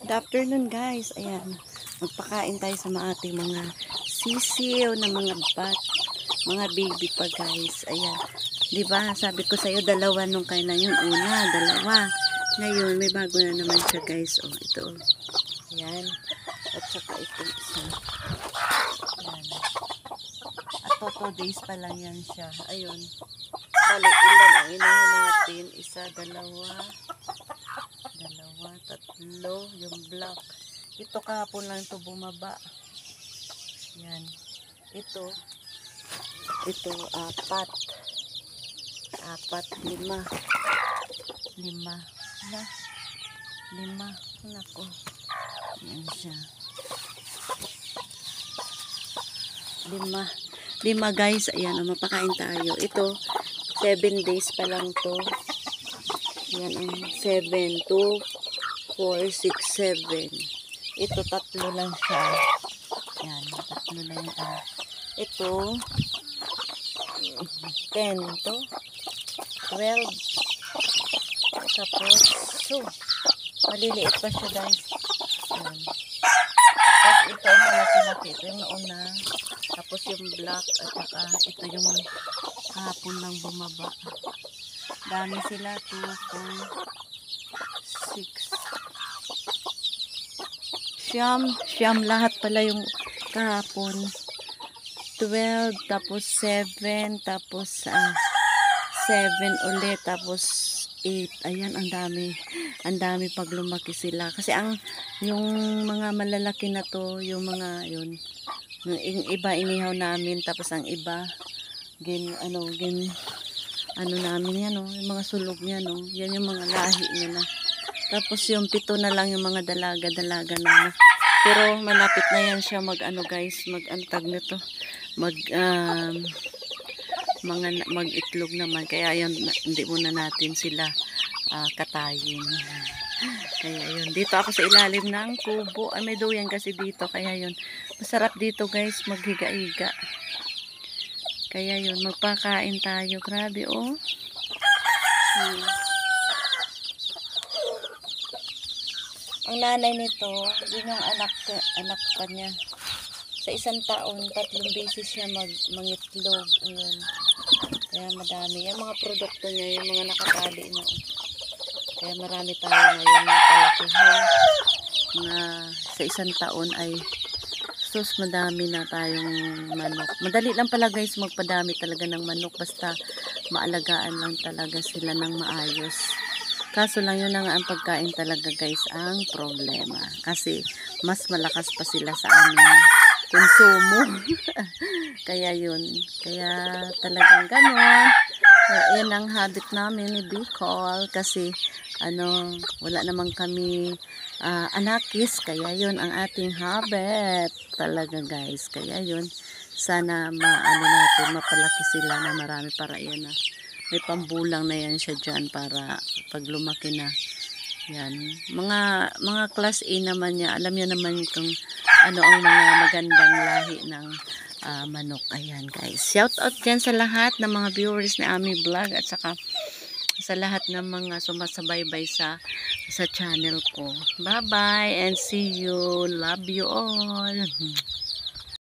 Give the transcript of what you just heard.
Good afternoon guys. Ayan. Magpakain tayo sa ating mga sisiw na mga bat. Mga baby pa guys. Ayan. Diba? Sabi ko sa'yo dalawa nung kailan yung una. Dalawa. Ngayon may bago na naman siya guys. Oh, ito. Ayan. At saka ito isa. Ayan. At 2 days pa lang yan siya. Ayun. Balik ilan ang inahin natin. Isa, dalawa, tatlo, yung black. Ito kahapon lang ito bumaba. Yan. Ito, apat. Lima. Nako. Yan siya. Lima guys. Ayan, mapakain tayo. Ito, 7 days pa lang to. Yan ang 7, 2, 4, 6, 7. Ito, 3 lang siya. Yan, 3 lang yan. Ito, 10 to. 12. Tapos, so, maliliit pa siya guys. Yan. Tapos ito, malaki-laki. Ito yung nauna. Tapos yung black at saka ito yung hapon lang bumaba. Dami sila. 2, 4, 6. Siyam lahat pala yung kahapon. 12, tapos 7, tapos 7 ulit, tapos 8. Ayan, ang dami. Ang dami pag lumaki sila. Kasi yung mga malalaki na to, yung mga, yung iba inihaw namin, tapos ang iba, namin yan, oh, yung mga sulog niya, no? Yan yung mga lahi niya na. Tapos yung 7 na lang yung mga dalaga na. Pero malapit na yan siya mag-antag nito. Mag-itlog naman. Kaya yun, hindi muna natin sila katayin. Kaya yun. Dito ako sa ilalim ng kubo. May duyan kasi dito. Kaya yun. Masarap dito guys, maghiga-higa. Kaya yun, magpakain tayo. Grabe, oh. Ang nanay nito, yun yung anak pa niya. Sa 1 taon, 3 beses siya mangitlog. Ayun. Kaya madami. Yung mga produkto niya, yung mga nakatali na. Kaya marami tayo ngayon ng palakihan na sa 1 taon ay madami na tayong manok. Madali lang pala guys magpadami talaga ng manok basta maalagaan lang talaga sila ng maayos. Kaso lang yun ang pagkain talaga guys ang problema. Kasi mas malakas pa sila sa aming konsumo. Kaya yun. Kaya talagang ganon. Yan ang habit namin ni Bicol. Kasi wala naman kami anakis. Kaya yun ang ating habit talaga guys. Kaya yun. Sana natin mapalaki sila na marami para yan na. May pambulang na yan siya dyan para pag lumaki na. Yan. Mga class A naman niya. Alam niya naman kung ano ang mga magandang lahi ng manok. Ayan guys. Shout out dyan sa lahat ng mga viewers na aming vlog at saka sa lahat ng mga sumasabaybay sa channel ko. Bye bye and see you. Love you all.